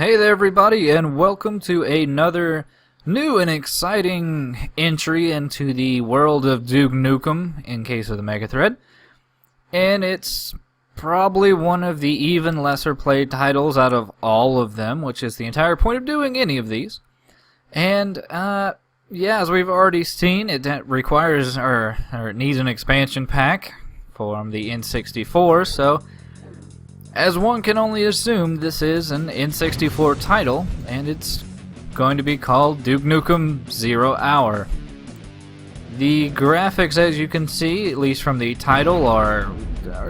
Hey there everybody, and welcome to another new and exciting entry into the world of Duke Nukem, in case of the Mega Thread. And it's probably one of the even lesser played titles out of all of them, which is the entire point of doing any of these. And, yeah, as we've already seen, it requires, or it needs an expansion pack from the N64, so as one can only assume, this is an N64 title, and it's going to be called Duke Nukem 0 Hour. The graphics, as you can see, at least from the title, are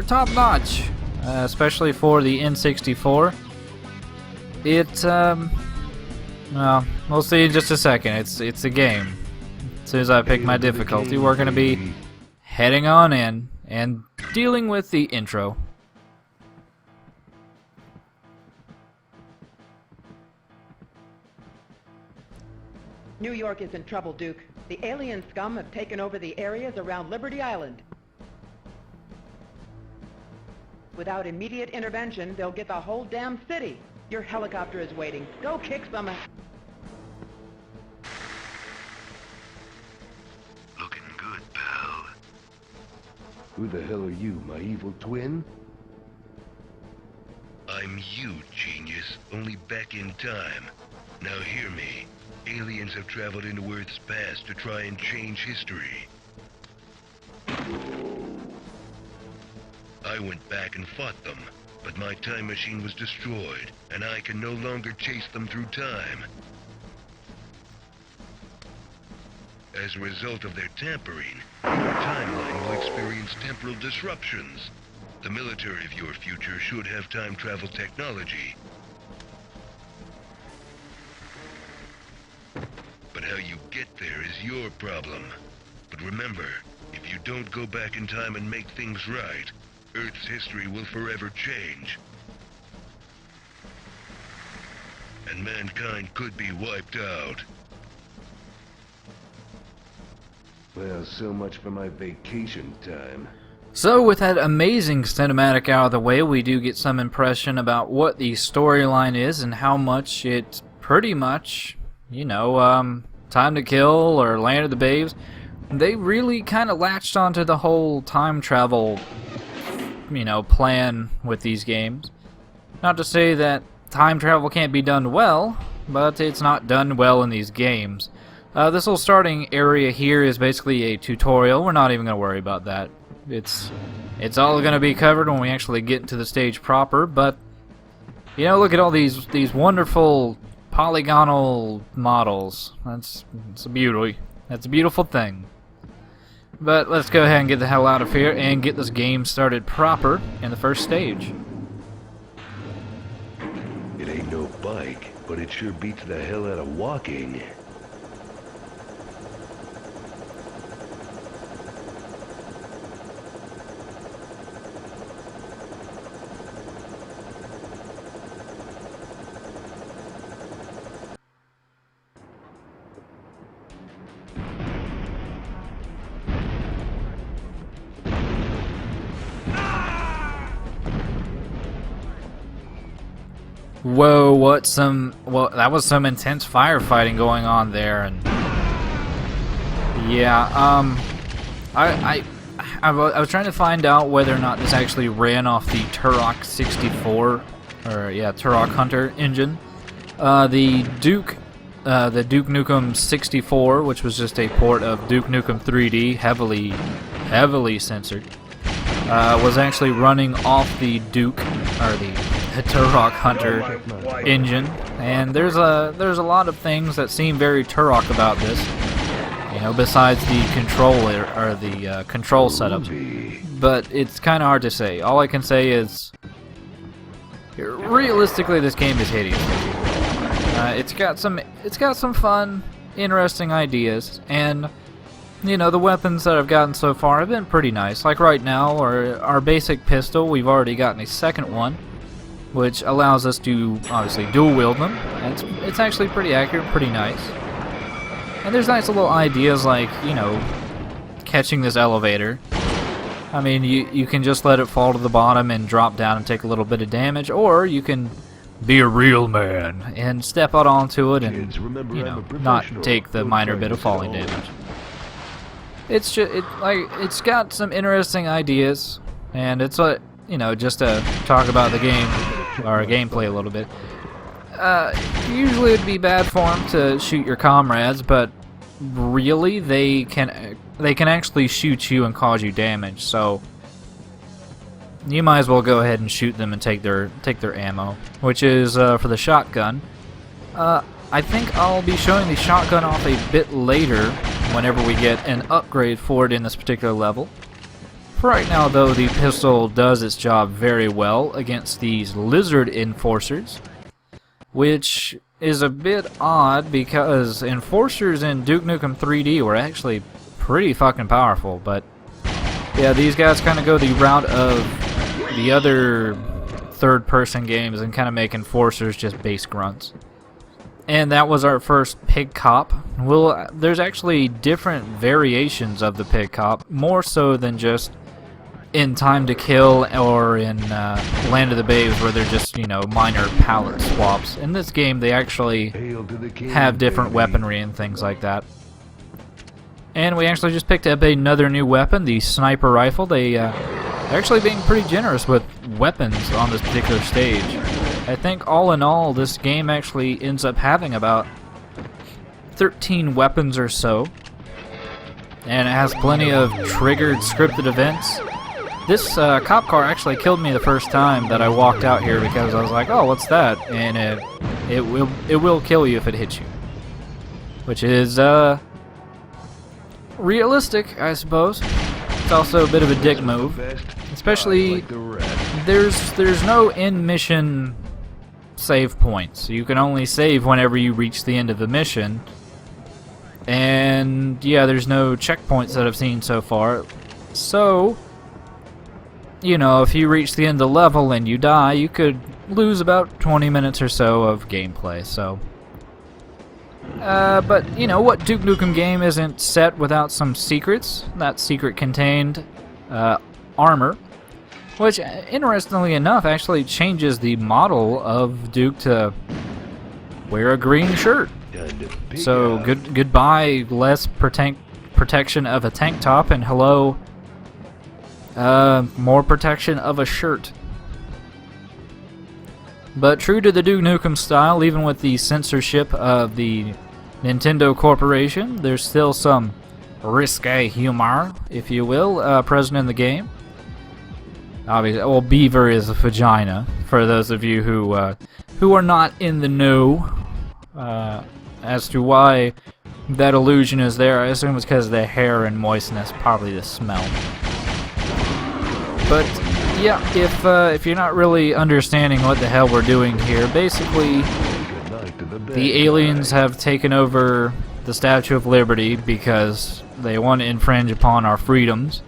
top-notch, especially for the N64. Well, we'll see in just a second. It's a game. As soon as I pick my difficulty, we're going to be heading on in and dealing with the intro. New York is in trouble, Duke. The alien scum have taken over the areas around Liberty Island. Without immediate intervention, they'll get the whole damn city. Your helicopter is waiting. Go kick some ass. Looking good, pal. Who the hell are you, my evil twin? I'm you, genius, only back in time. Now hear me. Aliens have traveled into Earth's past to try and change history. I went back and fought them, but my time machine was destroyed, and I can no longer chase them through time. As a result of their tampering, your timeline will experience temporal disruptions. The military of your future should have time travel technology. But how you get there is your problem. But remember, if you don't go back in time and make things right, Earth's history will forever change. And mankind could be wiped out. Well, so much for my vacation time. So with that amazing cinematic out of the way, we do get some impression about what the storyline is and how much it pretty much, you know, Time to Kill or Land of the Babes, they really kind of latched onto the whole time travel, you know, plan with these games. Not to say that time travel can't be done well, but it's not done well in these games. This little starting area here is basically a tutorial. We're not even going to worry about that. It's all going to be covered when we actually get into the stage proper, but, you know, look at all these wonderful polygonal models. That's a beauty. That's a beautiful thing. But let's go ahead and get the hell out of here and get this game started proper in the first stage. It ain't no bike, but it sure beats the hell out of walking. Whoa, well, that was some intense firefighting going on there, and yeah, I was trying to find out whether or not this actually ran off the Turok 64, or yeah, Turok Hunter engine. The Duke Nukem 64, which was just a port of Duke Nukem 3D, heavily censored, was actually running off the Duke, or the Turok Hunter engine, and there's a lot of things that seem very Turok about this, you know, besides the controller or the control setups. But it's kind of hard to say. All I can say is, realistically, this game is hideous. It's got some fun, interesting ideas, and you know, the weapons that I've gotten so far have been pretty nice. Like right now, our basic pistol, we've already gotten a second one, which allows us to obviously dual wield them. It's actually pretty accurate, pretty nice. And there's nice little ideas like, you know, catching this elevator. I mean, you can just let it fall to the bottom and drop down and take a little bit of damage, or you can be a real man and step out onto it and, Kids, remember you I'm know, a not professional. take the Don't minor try bit of this at falling home. damage. It's just it's got some interesting ideas, and it's just to talk about the game or gameplay a little bit. Usually it'd be bad form to shoot your comrades, but really they can actually shoot you and cause you damage. So you might as well go ahead and shoot them and take their ammo, which is for the shotgun. I think I'll be showing the shotgun off a bit later whenever we get an upgrade for it in this particular level. For right now, though, the pistol does its job very well against these lizard enforcers, which is a bit odd because enforcers in Duke Nukem 3D were actually pretty fucking powerful, but yeah, these guys kind of go the route of the other third-person games and kind of make enforcers just base grunts. And that was our first pig cop. Well, there's actually different variations of the pig cop, more so than just in Time to Kill or in Land of the Babes, where they're just, minor palette swaps. In this game, they actually Hail to the king, have different baby. weaponry and things like that. And we actually just picked up another new weapon, the sniper rifle. They're actually being pretty generous with weapons on this particular stage. I think all in all, this game actually ends up having about 13 weapons or so. And it has plenty of triggered scripted events. This cop car actually killed me the first time that I walked out here because I was like, oh, what's that? And it will kill you if it hits you. Which is realistic, I suppose. It's also a bit of a dick move. Especially, Like the rest. there's no in-mission save points. You can only save whenever you reach the end of the mission. And yeah, there's no checkpoints that I've seen so far. So, if you reach the end of the level and you die, you could lose about 20 minutes or so of gameplay. So, but what Duke Nukem game isn't set without some secrets? That secret contained armor, which, interestingly enough, actually changes the model of Duke to wear a green shirt. Time to pick So up. goodbye, less protection of a tank top, and hello, more protection of a shirt. But true to the Duke Nukem style, even with the censorship of the Nintendo Corporation, there's still some risque humor, if you will, present in the game. Obviously, well, beaver is a vagina, for those of you who are not in the know as to why that illusion is there. I assume it's because of the hair and moistness, probably the smell. But yeah, if you're not really understanding what the hell we're doing here, basically Good night to the bad the aliens guy. have taken over the Statue of Liberty because they want to infringe upon our freedoms.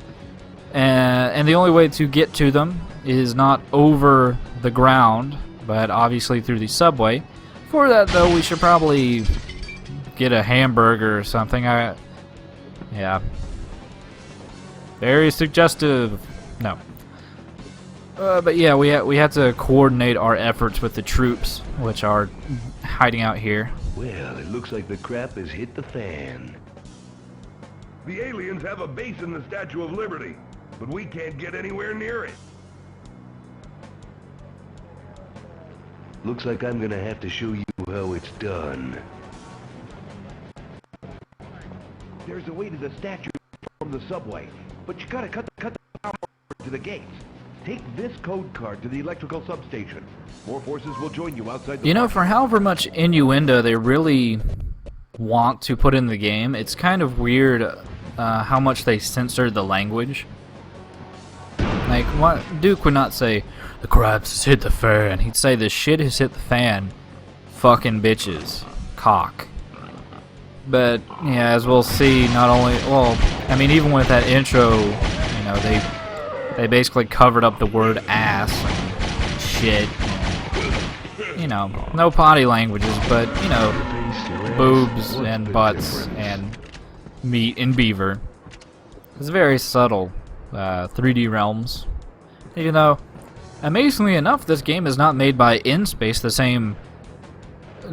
And the only way to get to them is not over the ground, but obviously through the subway. For that, though, we should probably get a hamburger or something. Yeah. Very suggestive. No. But yeah, we have to coordinate our efforts with the troops, which are hiding out here. Well, it looks like the crap has hit the fan. The aliens have a base in the Statue of Liberty, but we can't get anywhere near it. Looks like I'm gonna have to show you how it's done. There's a way to the statue from the subway, but you gotta cut the power to the gates. Take this code card to the electrical substation. More forces will join you outside the For however much innuendo they really want to put in the game, it's kind of weird how much they censor the language. Like, what Duke would not say, "The crabs has hit the fan." He'd say, "The shit has hit the fan. Fucking bitches. Cock." But, yeah, as we'll see, not only... Well, I mean, even with that intro, they basically covered up the word ass and shit. And, no potty languages, but, boobs and butts and meat and beaver. It's very subtle. 3D realms. Even though amazingly enough, this game is not made by InSpace, the same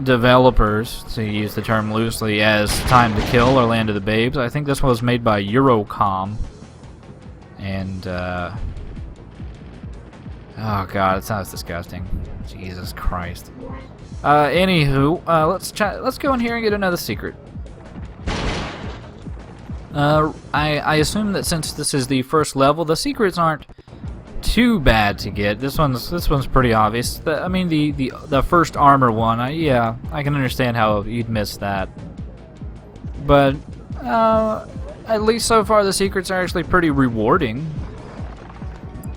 developers, to use the term loosely, as Time to Kill or Land of the Babes. I think this was made by Eurocom. And, oh god, it sounds disgusting. Jesus Christ. Anywho, let's go in here and get another secret. I assume that since this is the first level, the secrets aren't too bad to get. This one's pretty obvious. I mean, the first armor one, yeah, I can understand how you'd miss that. But at least so far, the secrets are actually pretty rewarding.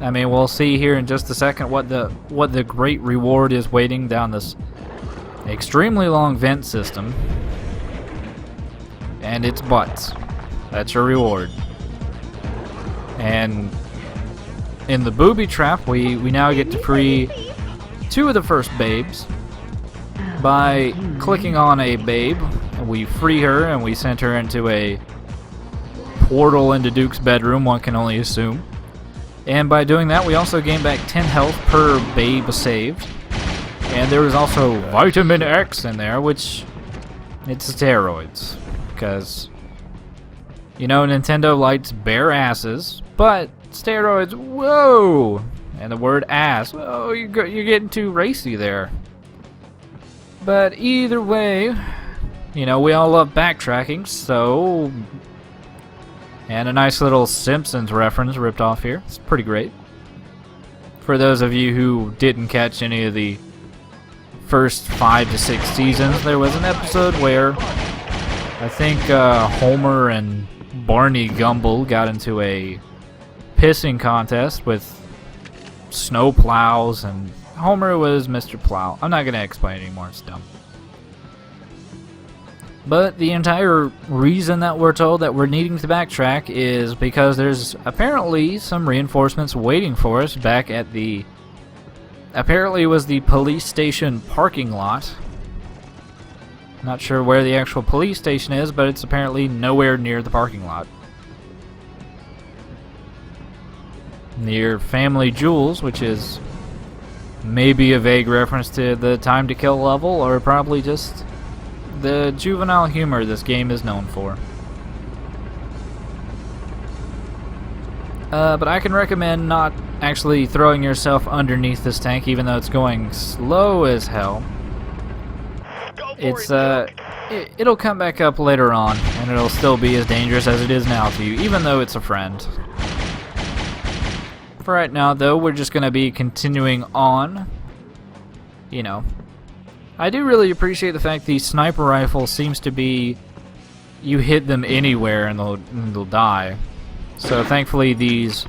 I mean, we'll see here in just a second what the great reward is waiting down this extremely long vent system. And it's butts. That's your reward. And in the booby trap, we now get to free 2 of the first babes by clicking on a babe. We free her and we send her into a portal into Duke's bedroom, one can only assume. And by doing that, we also gain back 10 health per babe saved. And there was also Vitamin X in there, which it's steroids. Because, you know, Nintendo likes bare asses, but steroids, whoa! And the word ass, oh, you're getting too racy there. But either way, you know, we all love backtracking, so... And a nice little Simpsons reference ripped off here. It's pretty great. For those of you who didn't catch any of the first 5 to 6 seasons, there was an episode where I think Homer and Barney Gumble got into a pissing contest with snow plows, and Homer was Mr. Plow. I'm not going to explain it anymore, it's dumb. But the entire reason that we're told that we're needing to backtrack is because there's apparently some reinforcements waiting for us back at the... Apparently it was the police station parking lot. Not sure where the actual police station is, but it's apparently nowhere near the parking lot. Near Family Jewels, which is maybe a vague reference to the Time to Kill level, or probably just the juvenile humor this game is known for. But I can recommend not actually throwing yourself underneath this tank, even though it's going slow as hell. It'll come back up later on, and it'll still be as dangerous as it is now to you, even though it's a friend. For right now, though, we're just going to be continuing on. You know, I do really appreciate the fact the sniper rifle seems to be, you hit them anywhere and they'll die. So thankfully these